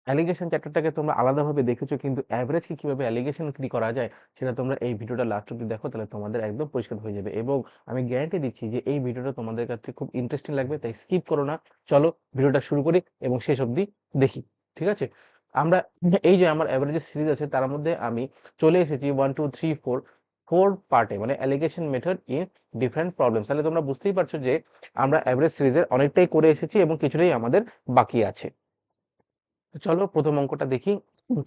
Allegation চ্যাপ্টারটাকে তোমরা আলাদাভাবে দেখেছো, কিন্তু অ্যাভারেজকে কিভাবে অ্যালিগেশন কি করা যায় সেটা তোমরা এই ভিডিওটা লাস্ট অব্দি দেখো, তাহলে তোমাদের একদম পরিষ্কার হয়ে যাবে। এবং আমি গ্যারান্টি দিচ্ছি যে এই ভিডিওটা তোমাদের কাছে খুব ইন্টারেস্টিং লাগবে, তাই স্কিপ করো না। চলো ভিডিওটা শুরু করি এবং শেষ অব্দি দেখি। ঠিক আছে, আমরা এই যে আমার অ্যাভারেজের সিরিজ আছে তার মধ্যে আমি চলে এসেছি 1 2 3 4 ফোর পার্টে, মানে allegation method in different problems. তাহলে তোমরা বুঝতেই পারছো যে আমরা অ্যাভারেজ সিরিজের অনেকটাই করে এসেছি এবং কিছুটাই আমাদের বাকি আছে। চলো প্রথম অঙ্কটা দেখি।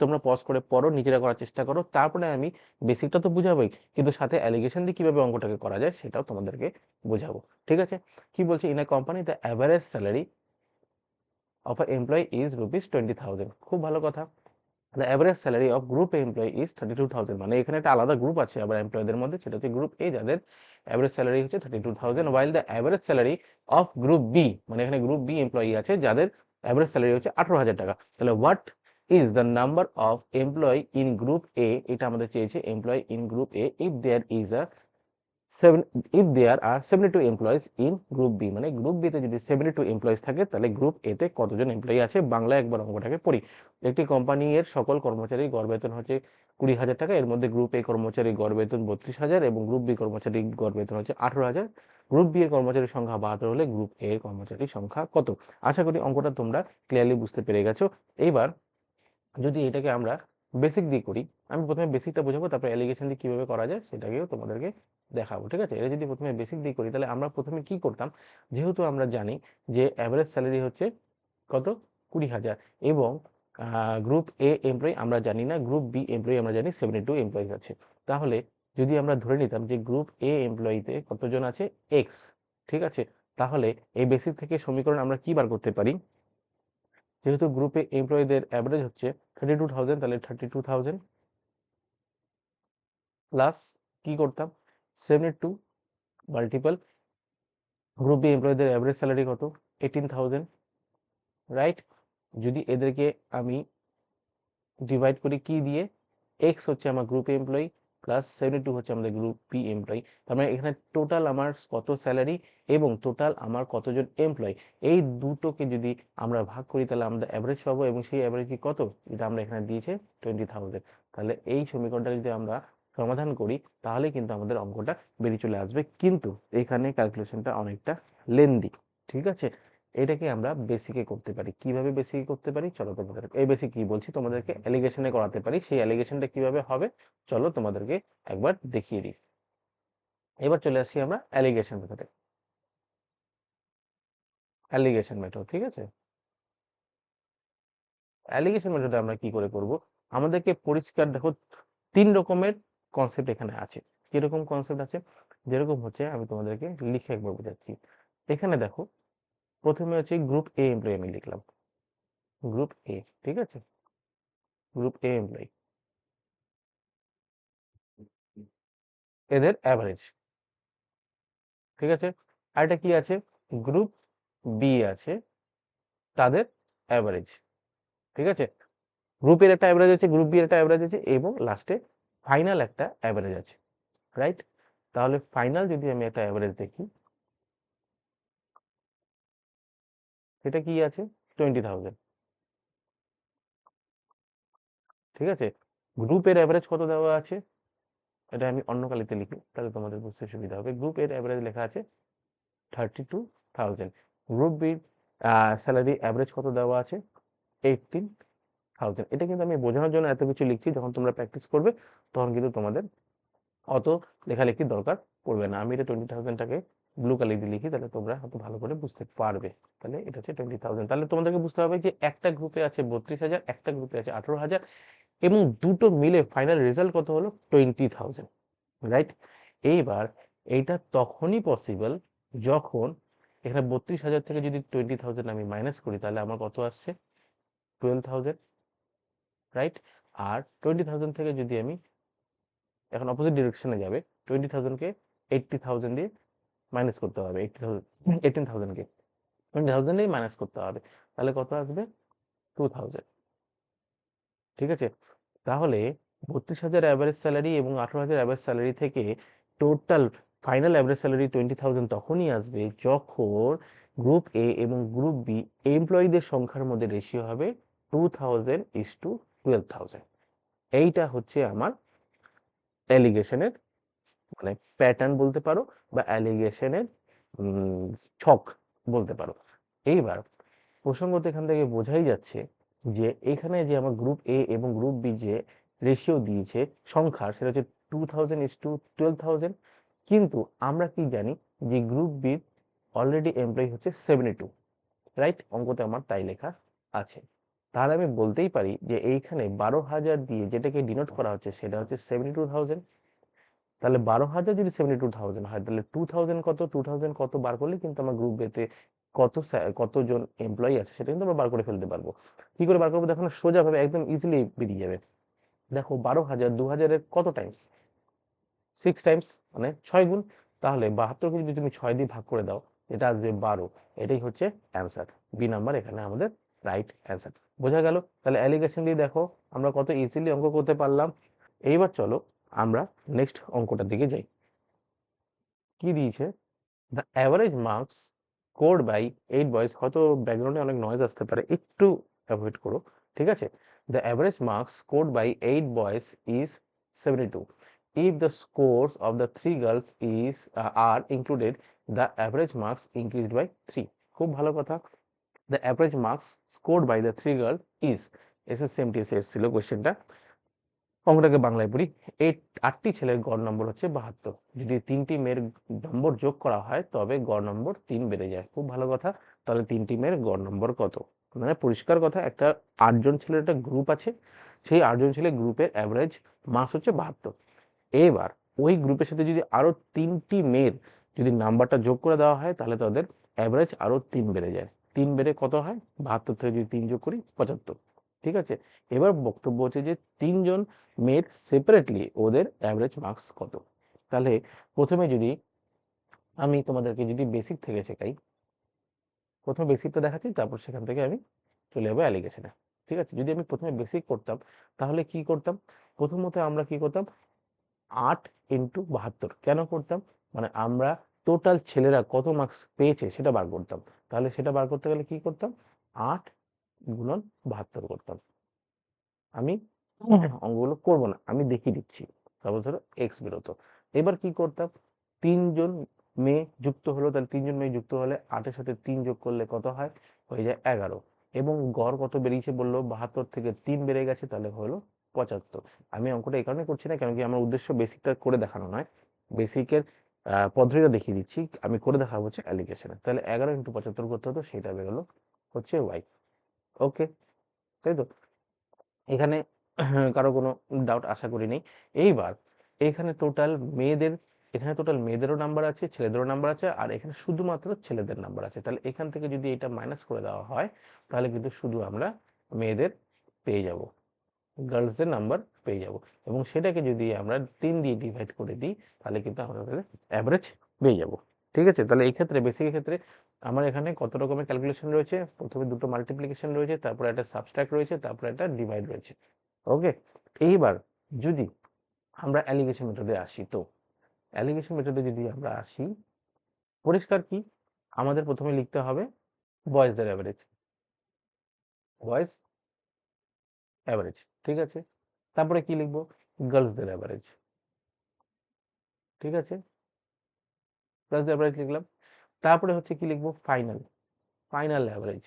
তোমরা পজ করে পড়ো, নিজেরা করার চেষ্টা করো, তারপরে আমি বেসিকটা তো বুঝাবোই, কিন্তু সাথে অ্যালিগেশন দিয়ে কিভাবে অঙ্কটাকে করা যায় সেটাও তোমাদেরকে বোঝাবো। ঠিক আছে, কি বলছে, in a company the average salary of a employee is ₹20,000। খুব ভালো কথা। The average salary of group employee is 32,000, মানে এখানে একটা আলাদা গ্রুপ আছে আবার এমপ্লয়ীদের মধ্যে, সেটা হচ্ছে গ্রুপ এ, যাদের অ্যাভারেজ স্যালারি হচ্ছে 32,000, while the average salary of group B, মানে এখানে গ্রুপ বি এমপ্লয়ি আছে যাদের অ্যাভারেজ স্যালারি হচ্ছে 18,000 টাকা। তাহলে what is the number of employee in group A, এটা আমাদের চেয়েছে employee in group A, if there is a 7 if there are 72 employees in group B, মানে গ্রুপ বি তে যদি 72 এমপ্লয়িজ থাকে তাহলে গ্রুপ এ তে কতজন এমপ্লয়ি আছে। বাংলা একবার অঙ্কটাকে পড়ি। একটি কোম্পানি এর সকল কর্মচারীর গড় বেতন হচ্ছে 20,000 টাকা। এর মধ্যে গ্রুপ এ কর্মচারীর গড় বেতন 32,000 এবং গ্রুপ বি কর্মচারীর গড় বেতন হচ্ছে 18,000। গ্রুপ বি এর কর্মচারীর সংখ্যা 72 হলে গ্রুপ এ এর কর্মচারীর সংখ্যা কত? আশা করি অঙ্কটা তোমরা ক্লিয়ারলি বুঝতে পেরে গেছো। এইবার যদি এটাকে আমরা বেসিক দিয়ে করি, আমি প্রথমে বেসিকটা বোঝাবো, তারপরে অ্যালিগেশন দিয়ে কিভাবে করা যায় সেটাকেও তোমাদেরকে দেখাবো। ঠিক আছে, এটা যদি প্রথমে বেসিক দিয়ে করি তাহলে আমরা প্রথমে কি করতাম, যেহেতু আমরা জানি যে অ্যাভারেজ স্যালারি হচ্ছে কত, 20,000, এবং গ্রুপ এ এমপ্লয়ি আমরা জানি না, গ্রুপ বি এমপ্লয়ি আমরা জানি 72 এমপ্লয়ি আছে। তাহলে যদি আমরা ধরে নিতাম যে গ্রুপ এ এমপ্লয়িতে কতজন আছে, এক্স, ঠিক আছে, তাহলে এই বেসিক থেকে সমীকরণ আমরা কি বার করতে পারি, যেহেতু গ্রুপে এমপ্লয়ীদের অ্যাভারেজ হচ্ছে 32,000, তাহলে 32,000 প্লাস কি করতাম, 72 মাল্টিপল গ্রুপ বি এমপ্লয়ীদের অ্যাভারেজ স্যালারি কত, 18,000, রাইট। যদি এদেরকে আমি ডিভাইড করি কি দিয়ে, এক্স হচ্ছে আমার গ্রুপ এমপ্লয়ি প্লাস 72 হচ্ছে আমাদের গ্রুপ বি এমপ্লয়ি, তার মানে এখানে টোটাল আমার কত স্যালারি এবং টোটাল আমার কতজন এমপ্লয়ি, এই দুটোকে যদি আমরা ভাগ করি তাহলে আমরা অ্যাভারেজ পাবো, এবং সেই অ্যাভারেজ কি কত, যেটা আমরা এখানে দিয়েছে 20,000। তাহলে এই সমীকরণটা যদি আমরা সমাধান করি তাহলে কিন্তু আমাদের অঙ্কটা বেরিয়ে চলে আসবে, কিন্তু এখানে ক্যালকুলেশনটা অনেকটা লেন্দি। ঠিক আছে, এটাকে আমরা বেসিকে করতে পারি। কিভাবে বেসিকে করতে পারি, চলো তোমাদের এই বেসিক কি বলছি, তোমাদেরকে অ্যালিগেশনে করাতে পারি। সেই অ্যালিগেশনটা কিভাবে হবে চলো তোমাদেরকে একবার দেখিয়ে দিই। এবার চলে আসি আমরা অ্যালিগেশন মেথডে। অ্যালিগেশন মেথড, ঠিক আছে, অ্যালিগেশন মেথডে আমরা কি করে করব, আমাদেরকে পরিষ্কার দেখো 3 রকমের কনসেপ্ট এখানে আছে। কিরকম কনসেপ্ট আছে, যেরকম হচ্ছে আমি তোমাদেরকে লিখে একবার বোঝাচ্ছি। এখানে দেখো প্রথমে হচ্ছে গ্রুপ এ এমপ্লয়ি আমি লিখলাম, গ্রুপ এ, ঠিক আছে, গ্রুপ এ এমপ্লয়ি, এদের অ্যাভারেজ, ঠিক আছে। আরেকটা কি আছে, গ্রুপ বি আছে, তাদের অ্যাভারেজ, ঠিক আছে। গ্রুপের একটা অ্যাভারেজ আছে, গ্রুপ বি এর একটা অ্যাভারেজ আছে, এবং লাস্টে ফাইনাল একটা অ্যাভারেজ আছে, রাইট। তাহলে ফাইনাল যদি আমি একটা অ্যাভারেজ দেখি, সেটা কি আছে, 20,000, ঠিক আছে। গ্রুপের অ্যাভারেজ কত দেওয়া আছে, এটা আমি অন্য কালিতে লিখি তাহলে তোমাদের বুঝতে সুবিধা হবে। গ্রুপের অ্যাভারেজ লেখা আছে 32,000। গ্রুপ বির স্যালারি অ্যাভারেজ কত দেওয়া আছে, 18,000। এটা কিন্তু আমি বোঝানোর জন্য এত কিছু লিখছি, যখন তোমরা প্র্যাকটিস করবে তখন কিন্তু তোমাদের অত লেখালেখির দরকার পড়বে না। আমি এটা 20,000টাকে ব্লু কালি দিয়ে লিখি, তাহলে তোমরা হয়তো ভালো করে বুঝতে পারবে। তাহলে এটা হচ্ছে 20,000। তাহলে তোমাদেরকে বুঝতে হবে যে একটা গ্রুপে আছে 32,000, একটা গ্রুপে আছে 18,000, এবং দুটো মিলে ফাইনাল রেজাল্ট কত হলো, 20,000, রাইট। এইবার এইটা তখনই পসিবল যখন এখানে 32,000 থেকে যদি 20,000 আমি মাইনাস করি তাহলে আমার কত আসছে, 12,000, রাইট। আর 20,000 থেকে যদি আমি এখন অপোজিট ডিরেকশনে যাবে, 20,000কে 80,000 দিয়ে মাইনাস করতে হবে, 18,000কে 20,000 দিয়ে মাইনাস করতে হবে, তাহলে কত আসবে, 2,000, ঠিক আছে। তাহলে 32,000 অ্যাভারেজ স্যালারি এবং 18,000 অ্যাভারেজ স্যালারি থেকে টোটাল ফাইনাল অ্যাভারেজ স্যালারি 20,000 তখনই আসবে যখন গ্রুপ এ এবং গ্রুপ বি এমপ্লয়ীদের সংখ্যার মধ্যে রেশিও হবে 2000:12,000। এইটা হচ্ছে আমার অ্যালিগেশনের মানে প্যাটার্ন বলতে পারো, বা অ্যালিগেশনের ছক বলতে পারো। এইবার প্রসঙ্গত এখান থেকে বোঝাই যাচ্ছে যে এখানে যে আমার গ্রুপ এ এবং গ্রুপ বি যে রেশিও দিয়েছে সংখ্যার, সেটা হচ্ছে 2000:12,000। কিন্তু আমরা কি জানি যে গ্রুপ বি অলরেডি এমপ্লয়ি হচ্ছে 72, রাইট? অঙ্কতে আমার তাই লেখা আছে। তাহলে আমি বলতেই পারি যে এইখানে 12,000 দিয়ে যেটাকে ডিনোট করা হচ্ছে সেটা হচ্ছে 72,000। তাহলে 12,000 যদি 72,000 হয়, তাহলে 2,000 কত, 2,000 কত বার করলে কিন্তু আমার গ্রুপ বেতে কতজন এমপ্লয়ি আছে সেটা কিন্তু আমরা বার করে ফেলতে পারবো। কি করে বার করবো দেখো না, সোজা ভাবে একদম ইজিলি বেরিয়ে যাবে। দেখো 12,000 2,000-এর কত টাইমস? 6 টাইমস, মানে 6 গুণ। তাহলে 72কে যদি তুমি 6 দিয়ে ভাগ করে দাও, এটা আসবে 12। এটাই হচ্ছে অ্যান্সার, বি নাম্বার এখানে আমাদের রাইট অ্যান্সার। বোঝা গেল? তাহলে অ্যালিগেশন দিয়ে দেখো আমরা কত ইজিলি অঙ্ক করতে পারলাম। এইবার চলো আমরা নেক্সট অঙ্কটার দিকে যাই। কি দিয়েছে? The average marks scored by 8 boys, হয়তো ব্যাকগ্রাউন্ডে অনেক নয়েজ আসতে পারে, একটু অ্যাভয়েড করো, ঠিক আছে? The average marks scored by 8 boys is 72. If the scores of the 3 girls are included, the average marks increased by 3. খুব ভালো কথা। The average marks scored by the 3 girls is, SSMTS এসেছিল কোশ্চেনটা, অঙ্কটাকে বাংলায় পড়ি। 8টি ছেলের গড় নম্বর হচ্ছে 72। যদি 3টি মেয়ের নম্বর যোগ করা হয় তবে গড় নম্বর 3 বেড়ে যায়। খুব ভালো কথা। তাহলে 3টি মেয়ের গড় নম্বর কত? মানে পরিষ্কার কথা, একটা 8জন ছেলের একটা গ্রুপ আছে, সেই 8জন ছেলের গ্রুপের অ্যাভারেজ মার্কস হচ্ছে 72। এবার ওই গ্রুপের সাথে যদি আরো 3টি মেয়ের যদি নাম্বারটা যোগ করে দেওয়া হয়, তাহলে তাদের অ্যাভারেজ আরো 3 বেড়ে যায়। 3 বেড়ে কত হয়? 72 থেকে যদি 3 যোগ করি 75। ঠিক আছে? এবার বক্তব্য হচ্ছে যে 3জন মেয়ের সেপারেটলি ওদের অ্যাভারেজ মার্কস কত। তাহলে প্রথমে যদি আমি তোমাদেরকে যদি বেসিক থেকে শেখাই, প্রথমে বেসিকটা দেখাচ্ছি, তারপর সেখান থেকে আমি চলে যাবো অ্যালিগেশনে। ঠিক আছে? যদি আমি প্রথমে বেসিক করতাম, তাহলে কি করতাম? প্রথমত আমরা কি করতাম? 8 ইন্টু 72 কেন করতাম? মানে আমরা টোটাল ছেলেরা কত মার্কস পেয়েছে সেটা বার করতাম। তাহলে সেটা বার করতে গেলে কি করতাম? 8 গুণন 72 করতাম। আমি অঙ্কগুলো করবো না, আমি দেখিয়ে দিচ্ছি। সাপোজ ধরো এক্স বেরোতো, এবার কি করতাম? 3জন মেয়ে যুক্ত হলো, তাহলে 3জন মেয়ে যুক্ত হলে 8-এর সাথে 3 যোগ করলে কত হয়? হয়ে যায় 11। এবং গড় কত বেরিয়েছে বললো? 72 থেকে 3 বেড়ে গেছে, তাহলে হলো 75। আমি অঙ্কটা এই কারণে করছি না, কারণ কি আমার উদ্দেশ্য বেসিকটা করে দেখানো নয়, বেসিকের পদ্ধতিটা দেখিয়ে দিচ্ছি, আমি করে দেখাবো হচ্ছে অ্যালিগেশনে। তাহলে 11 ইন্টু 75 করতে হতো, সেটা বেরোলো হচ্ছে ওয়াই। ওকে, তাই তো? এখানে কারো কোনো ডাউট আশা করি নেই। এইবার এখানে টোটাল মেয়েদের, এখানে টোটাল মেয়েদেরও নাম্বার আছে, ছেলেদেরও নাম্বার আছে, আর এখানে শুধুমাত্র ছেলেদের নাম্বার আছে। তাহলে এখান থেকে যদি এটা মাইনাস করে দেওয়া হয়, তাহলে কিন্তু শুধু আমরা মেয়েদের পেয়ে যাব, গার্লসদের নাম্বার পেয়ে যাব। এবং সেটাকে যদি আমরা 3 দিয়ে ডিভাইড করে দিই, তাহলে কিন্তু আমরা অ্যাভারেজ পেয়ে যাব। ঠিক আছে? তাহলে এই ক্ষেত্রে বেসিকের ক্ষেত্রে আমার এখানে কত রকমের ক্যালকুলেশন রয়েছে? প্রথমে দুটো মাল্টিপ্লিকেশন রয়েছে, তারপরে একটা সাবট্রাক্ট রয়েছে, তারপরে একটা ডিভাইড রয়েছে। ওকে, এইবার যদি আমরা অ্যালিগেশন মেথডে আসি, তো অ্যালিগেশন মেথডে যদি আমরা আসি, পরিষ্কার কি আমাদের প্রথমে লিখতে হবে? বয়েজদের অ্যাভারেজ, বয়েজ অ্যাভারেজ, ঠিক আছে? তারপরে কি লিখবো? গার্লসদের অ্যাভারেজ, ঠিক আছে? গার্লসদের অ্যাভারেজ লিখলাম। তারপরে হচ্ছে কি লিখবো? ফাইনাল, ফাইনাল অ্যাভারেজ,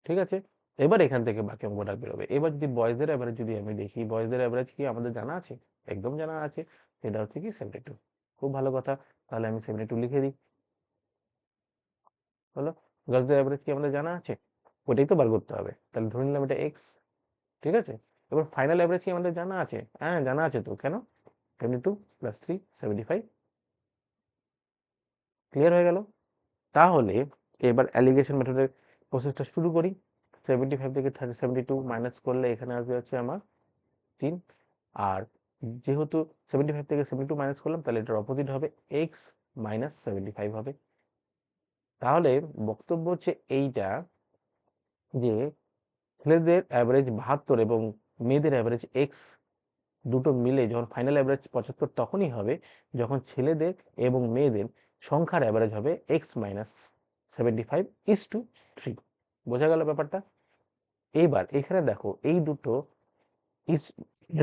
ঠিক আছে? এবার এখান থেকে বাকি অঙ্কটা বেরোবে। এবার যদি বয়েজদের অ্যাভারেজ যদি আমি দেখি, বয়েজদের অ্যাভারেজ কি আমাদের জানা আছে? একদম জানা আছে, সেটা হচ্ছে কি 72। খুব ভালো কথা, তাহলে আমি 72 লিখে দিই। হলো? গার্লসদের অ্যাভারেজ কি আমাদের জানা আছে? ওটাই তো বার করতে হবে। তাহলে ধরে নিলাম এটা এক্স, ঠিক আছে? এবার ফাইনাল অ্যাভারেজ কি আমাদের জানা আছে? হ্যাঁ, জানা আছে তো। কেন? 72 প্লাস 3 75। ক্লিয়ার হয়ে গেল? তাহলে এবার অ্যালিগেশন মেথডের প্রসেসটা শুরু করি। 75 থেকে 72 মাইনাস করলে এখানে আসবে হচ্ছে আমার 3। আর যেহেতু 75 থেকে 72 মাইনাস করলাম, তাহলে এটার অপোজিট হবে এক্স মাইনাস 75 হবে। তাহলে বক্তব্য হচ্ছে এইটা যে ছেলেদের অ্যাভারেজ 72 এবং মেয়েদের অ্যাভারেজ এক্স দুটো মিলে যখন ফাইনাল অ্যাভারেজ 75 তখনই হবে যখন ছেলেদের এবং মেয়েদের সংখ্যার অ্যাভারেজ হবে এক্স মাইনাস 75:3। বোঝা গেল ব্যাপারটা? এইবার এখানে দেখো এই দুটো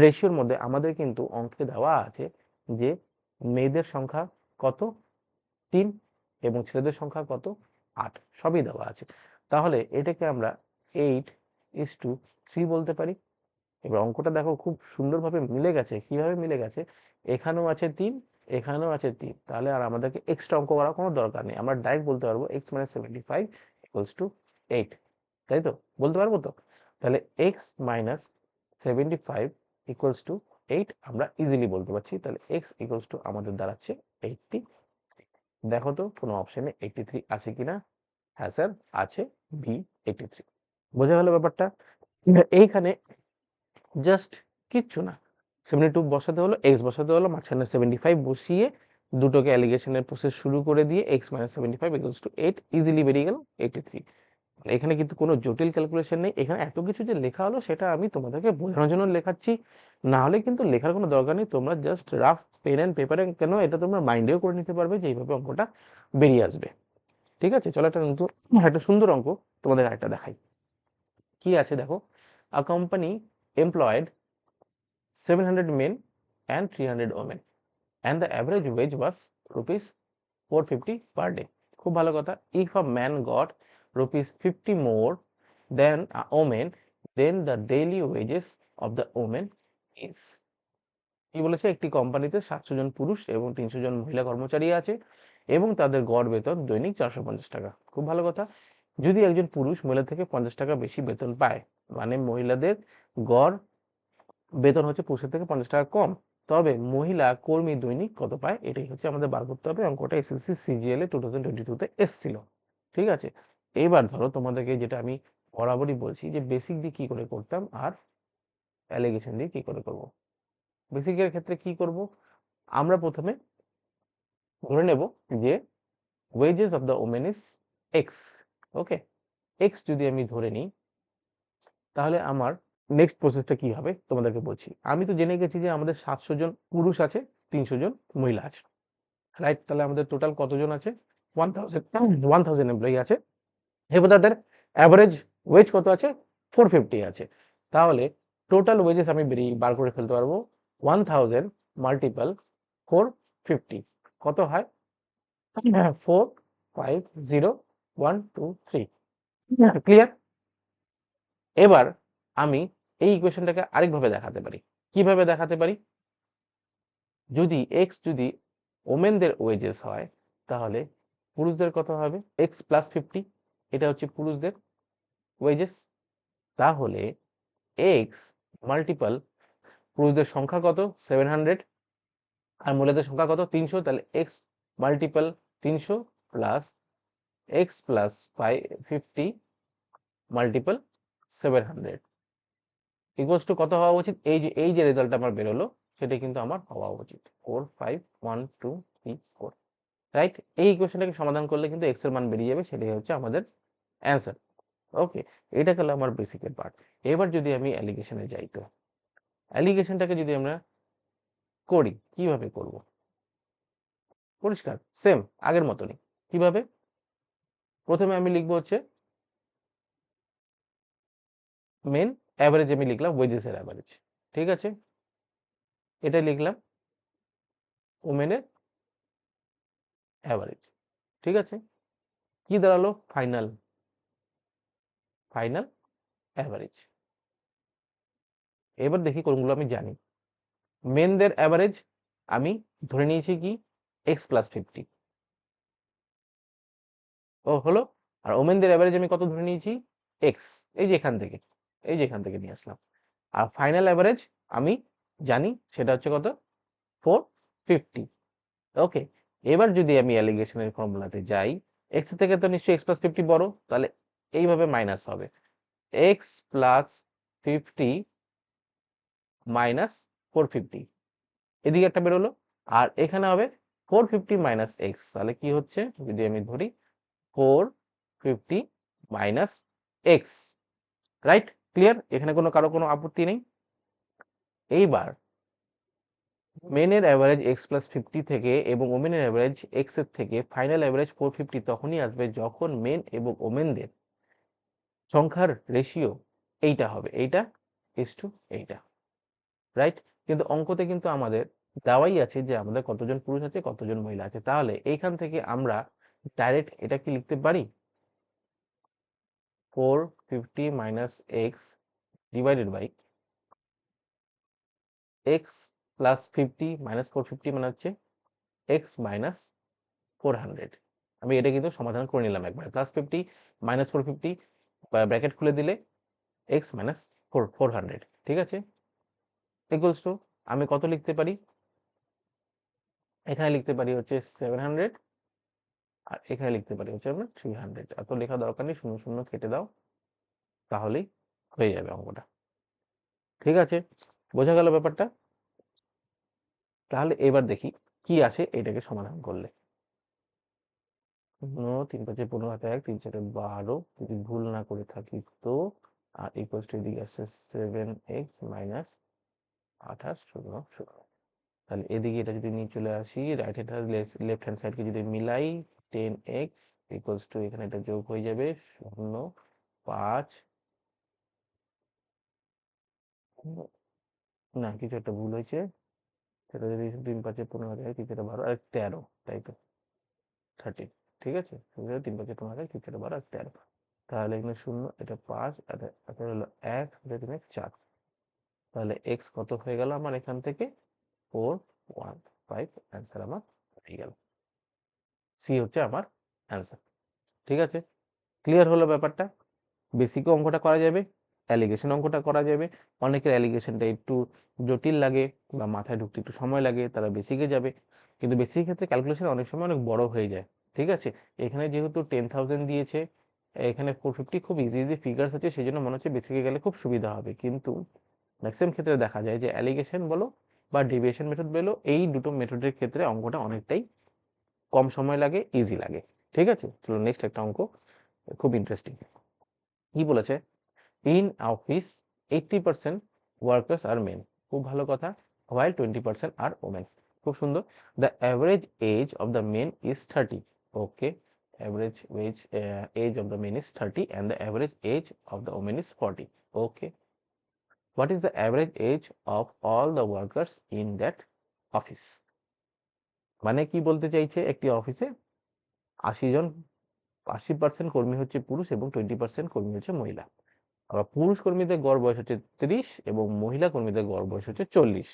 রেশিওর মধ্যে আমাদের কিন্তু অঙ্কে দেওয়া আছে যে মেয়েদের সংখ্যা কত, 3, এবং ছেলেদের সংখ্যা কত, 8, সবই দেওয়া আছে। তাহলে এটাকে আমরা 8:3 বলতে পারি। এবার অঙ্কটা দেখো খুব সুন্দরভাবে মিলে গেছে। কিভাবে মিলে গেছে? এখানেও আছে 3, এখানেও আছে 3, তাহলে আর আমাদেরকে এক্সট্রা অঙ্ক করার কোনো দরকার নেই। আমরা ডাইরেক্ট বলতে পারবো x - 75 = 8, তাই তো? বলতে পারবো তো? তাহলে x - 75 = 8 আমরা ইজিলি বলতে পারছি। তাহলে x = আমাদের দাঁড়াচ্ছে 83। দেখো তো কোনো অপশনে 83 আছে কিনা? হ্যাঁ স্যার, আছে, বি 83। বোঝা গেল ব্যাপারটা? এইখানে জাস্ট কিচ্ছু না, 72 বসাতে হলো, x বসাতে হলো, মাঝখানে 75 বসিয়ে দুটোকে অ্যালিগেশনের প্রসেস শুরু করে দিয়ে x - 75 = 8 ইজিলি বেরিয়ে গেল 83। এখানে কিন্তু কোনো জটিল ক্যালকুলেশন নেই। এখানে এত কিছু যে লেখা হলো সেটা আমি তোমাদেরকে বোঝানোর জন্য লেখাচ্ছি, না হলে কিন্তু লেখার কোনো দরকার নেই। তোমরা জাস্ট রাফ পেন অ্যান্ড পেপারে কেন এটা তোমরা মাইন্ডেও করে নিতে পারবে যে এইভাবে অঙ্কটা বেরিয়ে আসবে। ঠিক আছে, চলো একটা সুন্দর অঙ্ক তোমাদের আরেকটা দেখাই। কি আছে দেখো, আ company employed 700 men and 300 women and the average wage was rupees 450 per day. খুব ভালো কথা। If a man got rupees 50 more than a woman, then the daily wages of the woman is, কি বলেছে, একটি কোম্পানিতে 700 জন পুরুষ এবং 300 জন মহিলা কর্মচারী আছে এবং তাদের গড় বেতন দৈনিক 450 টাকা। খুব ভালো কথা। যদি একজন পুরুষ মহিলা থেকে 50 টাকা বেশি বেতন পায়, মানে মহিলাদের গড় বেতন হচ্ছে পুরুষের থেকে 50 টাকা কম, তবে মহিলা কর্মী দৈনিক কত পায়, এটাই হচ্ছে আমাদের বার করতে হবে। অঙ্কটা এসএসসি সিজিএল এ 2022 তে এসেছিল। ঠিক আছে, এইবার ধরো তোমাদেরকে যেটা আমি বরাবরই বলছি যে বেসিক দিয়ে কি করে করতাম আর অ্যালিগেশন দিয়ে কি করে করব। বেসিকের ক্ষেত্রে কি করব, আমরা প্রথমে ধরে নেব যে wages of the women is X. Okay, X যদি আমি ধরে নিই, তাহলে আমার নেক্সট প্রসেসটা কি হবে তোমাদেরকে বলছি। আমি তো জেনে গেছি যে আমাদের 700 জন পুরুষ আছে, 300 জন মহিলা আছে, রাইট? তাহলে আমাদের টোটাল কতজন আছে? 1000 এমপ্লয়ি আছে। এবার তাদের অ্যাভারেজ ওয়েজ কত আছে? 450 আছে। তাহলে টোটাল ওয়েজেস আমি বার করে ফেলতে পারবো 1000 মাল্টিপল 450 কত হয়? 4 5 0 1 2 3। ক্লিয়ার? এবার আমি এই ইকুয়েশনটাকে আরেকভাবে দেখাতে পারি। কিভাবে দেখাতে পারি? যদি এক্স যদি ওমেনদের ওয়েজেস হয়, তাহলে পুরুষদের কত হবে? এক্স প্লাস 50, এটা হচ্ছে পুরুষদের ওয়েজেস। তাহলে এক্স মাল্টিপল পুরুষদের সংখ্যা কত? 700, আর মহিলাদের সংখ্যা কত? 300। তাহলে x multiple 300 plus x plus 50 multiple 700 equals to কত হওয়া উচিত? এই যে রেজাল্টটা আমার বেরোলো সেটা কিন্তু আমার হওয়া উচিত 4 5 1 2 3 4, রাইট? এই ইকুয়েশনটাকে সমাধান করলে কিন্তু এক্স এর মান বেরিয়ে যাবে, সেটাই হচ্ছে আমাদের অ্যান্সার। ওকে, এটা গেল আমার বেসিকের পার্ট। এবার যদি আমি অ্যালিগেশনে যাই, তো অ্যালিগেশনটাকে যদি আমরা করি, কিভাবে করব? পরিষ্কার, সেম আগের মতনই। কিভাবে? প্রথমে আমি লিখবো হচ্ছে মেন অ্যাভারেজ, আমি লিখলাম ওয়েজেস এর অ্যাভারেজ। ঠিক আছে, এটা লিখলাম ওমেনের অ্যাভারেজ। ঠিক আছে, কি দাঁড়ালো? Final average. এবার দেখি কোনগুলো আমি জানি। মেনদের অ্যাভারেজ আমি ধরে নিয়েছি কি? X plus 50। ও হলো। আর ওমেনদের অ্যাভারেজ আমি কত ধরে নিয়েছি? এক্স। এই যে এখান থেকে নিয়ে আসলাম। আর ফাইনাল অ্যাভারেজ আমি জানি, সেটা হচ্ছে কত? 450। ওকে, এবার যদি আমি অ্যালিগেশনের ফর্মুলাতে যাই, এক্স থেকে তো নিশ্চয়ই এক্স প্লাস 50 বড়, তাহলে এইভাবে মাইনাস হবে এক্স প্লাস 50 মাইনাস 450, এদিকে একটা বেরোলো। আর এখানে হবে 450 মাইনাস এক্স, তাহলে কি হচ্ছে যদি আমি ধরি 450 মাইনাস এক্স, রাইট? ক্লিয়ার? এখানে কারো কোনো আপত্তি নেই। এইবার মেনের অ্যাভারেজ এক্স প্লাস 50 থেকে এবং ওমেনের অ্যাভারেজ এক্স এর থেকে ফাইনাল অ্যাভারেজ 450 তখনই আসবে যখন মেন এবং ওমেনদের সংখ্যার রেশিও এইটা হবে, এইটা ইস টু এইটা, রাইট? কিন্তু অঙ্কতে কিন্তু আমাদের দেওয়াই আছে যে আমাদের কতজন পুরুষ আছে কতজন মহিলা আছে। তাহলে এইখান থেকে আমরা ডাইরেক্ট এটা কি লিখতে পারি, 450 minus x divided by X plus 50 minus 450 মানে হচ্ছে এক্স মাইনাস 400। আমি এটা কিন্তু সমাধান করে নিলাম একবার, প্লাস 50 মাইনাস 450 ব্র্যাকেট খুলে দিলে এক্স মাইনাস 400, ঠিক আছে, ইকুয়ালস টু আমি কত লিখতে পারি, এখানে লিখতে পারি হচ্ছে 700, আর এখানে লিখতে পারি হচ্ছে আমরা 300। এত লেখা দরকার নেই, শূন্য শূন্য কেটে দাও, তাহলেই হয়ে যাবে অঙ্কটা। ঠিক আছে, বোঝা গেল ব্যাপারটা? তাহলে এবার দেখি কি আসে এটাকে সমাধান করলে। 3 5 15 হাতে 1, 3 4 12, যদি ভুল না করে থাকি তো, আর ইকুয়ালস টু এদিকে আসছে 7x মাইনাস 28 শূন্য শূন্য। তাহলে এদিকে এটা যদি নিয়ে চলে আসি, রাইট হ্যান্ড লেফট হ্যান্ড সাইডকে যদি মিলাই, 10x ইকুয়ালস টু এখানে এটা যোগ হয়ে যাবে 0 5, না কিছু একটা ভুল হয়েছে, সেটা যদি 3 5 15 হাজার 3 4 12 আর 13, তাই তো 13, ঠিক আছে, 3 5 15 হাজার 3 4 12 আর 13। তাহলে এখানে 0, এটা 5, আর এটা হলো 1, এটা 3 4। তাহলে এক্স কত হয়ে গেল আমার এখান থেকে, 415, অ্যান্সার আমার হয়ে গেল। সি হচ্ছে আমার অ্যান্সার। ঠিক আছে, ক্লিয়ার হলো ব্যাপারটা? বেসিক অঙ্কটা করা যাবে, অ্যালিগেশন অঙ্কটা করা যাবে। অনেকের অ্যালিগেশনটা একটু জটিল লাগে বা মাথায় ঢুকতে একটু সময় লাগে, তারা বেসিকে যাবে। কিন্তু বেসিকের ক্ষেত্রে ক্যালকুলেশন অনেক সময় অনেক বড় হয়ে যায়। ঠিক আছে, এখানে যেহেতু 10,000 দিয়েছে, এখানে 450 খুব ইজি ইজি ফিগার্স আছে, সেই জন্য মনে হচ্ছে বেসিকে গেলে খুব সুবিধা হবে। কিন্তু ম্যাক্সিমাম ক্ষেত্রে দেখা যায় যে অ্যালিগেশন বলো বা ডেভিয়েশন মেথড বলো, এই দুটো মেথডের ক্ষেত্রে অঙ্কটা অনেকটাই কম সময় লাগে, ইজি লাগে। ঠিক আছে, চলো নেক্সট একটা অঙ্ক, খুব ইন্টারেস্টিং। কি বলেছে, in office 80% workers are men, খুব ভালো কথা, while 20% আর ওমেন, খুব সুন্দর। The average age of the men is 30, okay, average age of the men is 30 and the average age of the women is 40, okay. What is the average age of all the workers in that office? মানে কি বলতে চাইছে, একটি অফিসে 80 জন, 80% কর্মী হচ্ছে পুরুষ এবং 20% কর্মী হচ্ছে মহিলা। আবার পুরুষ কর্মীদের গড় বয়স হচ্ছে 30 এবং মহিলা কর্মীদের গড় বয়স হচ্ছে 40।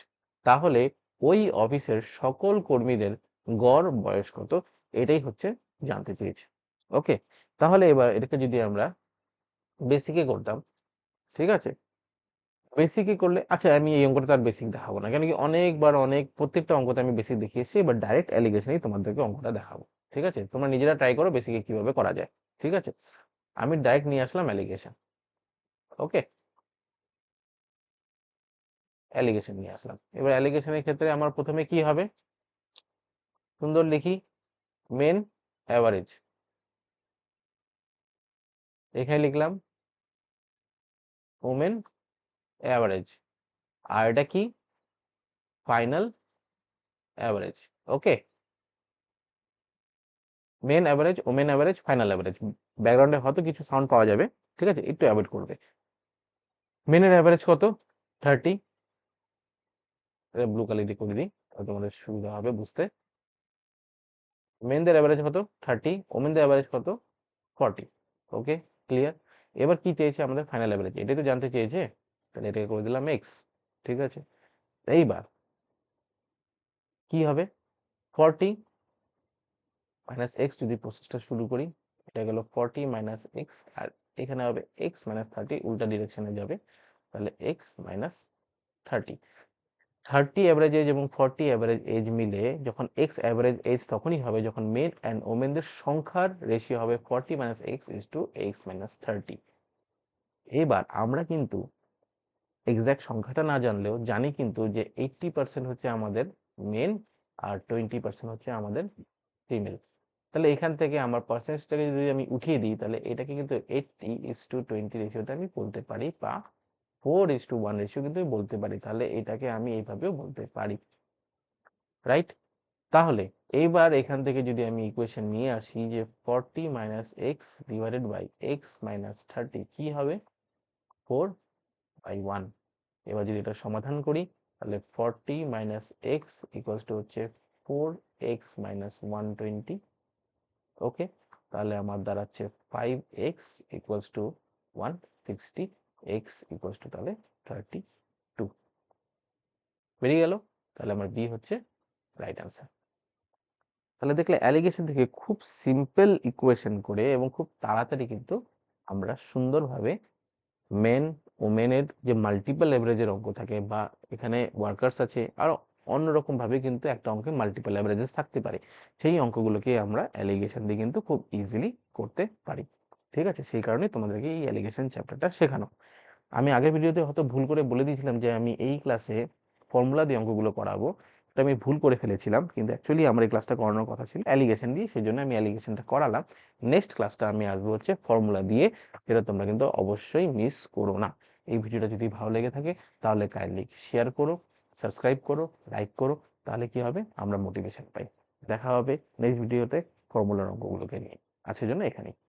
তাহলে ওই অফিসের সকল কর্মীদের গড় বয়স কত, এটাই হচ্ছে জানতে চেয়েছে। ওকে, তাহলে এবার এটাকে যদি আমরা বেসিকে করতাম, ঠিক আছে, বেসিকে করলে, আচ্ছা আমি এই অঙ্কটা তার বেসিক দেখাবো না, কেন কি অনেকবার প্রত্যেকটা অঙ্কতে আমি বেসিক দেখিয়েছি, এবার ডাইরেক্ট অ্যালিগেশনেই তোমাদেরকে অঙ্কটা দেখাবো। ঠিক আছে, তোমরা নিজেরা ট্রাই করো বেসিকে কিভাবে করা যায়। ঠিক আছে, আমি ডাইরেক্ট নিয়ে আসলাম অ্যালিগেশন। ওকে, অ্যালিগেশন নিয়ে আসলাম। এবার অ্যালিগেশনের ক্ষেত্রে আমার প্রথমে কি হবে, সুন্দর লিখি, মেন অ্যাভারেজ, এখানে লিখলাম ওমেন অ্যাভারেজ, আর এটা কি, final average. Okay, men average, women average, final average. ব্যাকগ্রাউন্ডে হয়তো কিছু সাউন্ড পাওয়া যাবে, ঠিক আছে, একটু অ্যাভয়েড করবে। মেনের অ্যাভারেজ কত, 30, ব্লু কালার দিয়ে করে দিই তাহলে তোমাদের সুবিধা হবে বুঝতে। মেনদের অ্যাভারেজ কত, 30, ওমেনদের অ্যাভারেজ কত, 40। ওকে, ক্লিয়ার। এবার কি চেয়েছে আমাদের, ফাইনাল অ্যাভারেজ, এটাই তো জানতে চেয়েছে, তাহলে এটাকে করে দিলাম এক্স। ঠিক আছে, এইবার কি হবে, 40 মাইনাস এক্স, যদি প্রসেসটা শুরু করি, এটা গেল 40 মাইনাস এক্স, আর এখানে হবে এক্স মাইনাস 30, উল্টা ডিরেকশনে যাবে, তাহলে এক্স মাইনাস 30। 30 অ্যাভারেজ এজ এবং 40 অ্যাভারেজ এজ মিলে যখন এক্স অ্যাভারেজ এজ তখনই হবে যখন মেন অ্যান্ড ওমেনদের সংখ্যার রেশিও হবে 40 minus X is to X minus 30। এবার আমরা কিন্তু এক্সাক্ট সংখ্যাটা না জানলেও জানি কিন্তু যে 80% হচ্ছে আমাদের মেন আর 20% হচ্ছে আমাদের ফিমেল। তাহলে এখান থেকে আমার পার্সেন্টেজটাকে যদি আমি উঠিয়ে দিই, তাহলে এটাকে কিন্তু 80:20 রেশিওতে আমি বলতে পারি, বা 4:1 রেশিও কিন্তু আমি বলতে পারি। তাহলে এটাকে আমি এইভাবেও বলতে পারি, রাইট? তাহলে এইবার এখান থেকে যদি আমি ইকুয়েশন নিয়ে আসি যে 40 minus x divided by x minus 30 কি হবে 4/1। এবার যদি এটা সমাধান করি তাহলে 40 মাইনাস এক্স ইকুয়ালস টু হচ্ছে 4x মাইনাস 120। ওকে, তাহলে আমার দাঁড়াচ্ছে 5x equals to 160, x equals to তাহলে 32 বেরিয়ে গেল। তাহলে আমার বি হচ্ছে রাইট আনসার। তাহলে দেখলে অ্যালিগেশন থেকে খুব সিম্পল ইকুয়েশন করে এবং খুব তাড়াতাড়ি কিন্তু আমরা সুন্দরভাবে মেন ওমেনের যে মাল্টিপল অ্যাভারেজের অঙ্ক থাকে বা এখানে ওয়ার্কার্স আছে আর অন্যরকম ভাবে কিন্তু একটা অঙ্কে মাল্টিপল অ্যাভারেজেস থাকতে পারে, সেই অঙ্কগুলোকে আমরা অ্যালিগেশন দিয়ে কিন্তু খুব ইজিলি করতে পারি। ঠিক আছে, সেই কারণে তোমাদেরকে এই অ্যালিগেশন চ্যাপ্টারটা শেখানো। আমি আগের ভিডিওতে হয়তো ভুল করে বলে দিয়েছিলাম যে আমি এই ক্লাসে ফর্মুলা দিয়ে অঙ্কগুলো করাবো, এটা আমি ভুল করে ফেলেছিলাম, কিন্তু অ্যাকচুয়ালি আমার এই ক্লাসটা করানোর কথা ছিল অ্যালিগেশন দিয়ে, সেই জন্য আমি অ্যালিগেশনটা করালাম। নেক্সট ক্লাসটা আমি আসবো হচ্ছে ফর্মুলা দিয়ে, যেটা তোমরা কিন্তু অবশ্যই মিস করো না। এই ভিডিওটা যদি ভালো লেগে থাকে তাহলে কাইন্ডলি শেয়ার করো, সাবস্ক্রাইব করো, লাইক করো, তাহলে কি হবে আমরা মোটিভেশন পাই। দেখা হবে নেক্সট ভিডিওতে ফর্মুলার অঙ্কগুলোকে নিয়ে। আজকের জন্য এখানেই।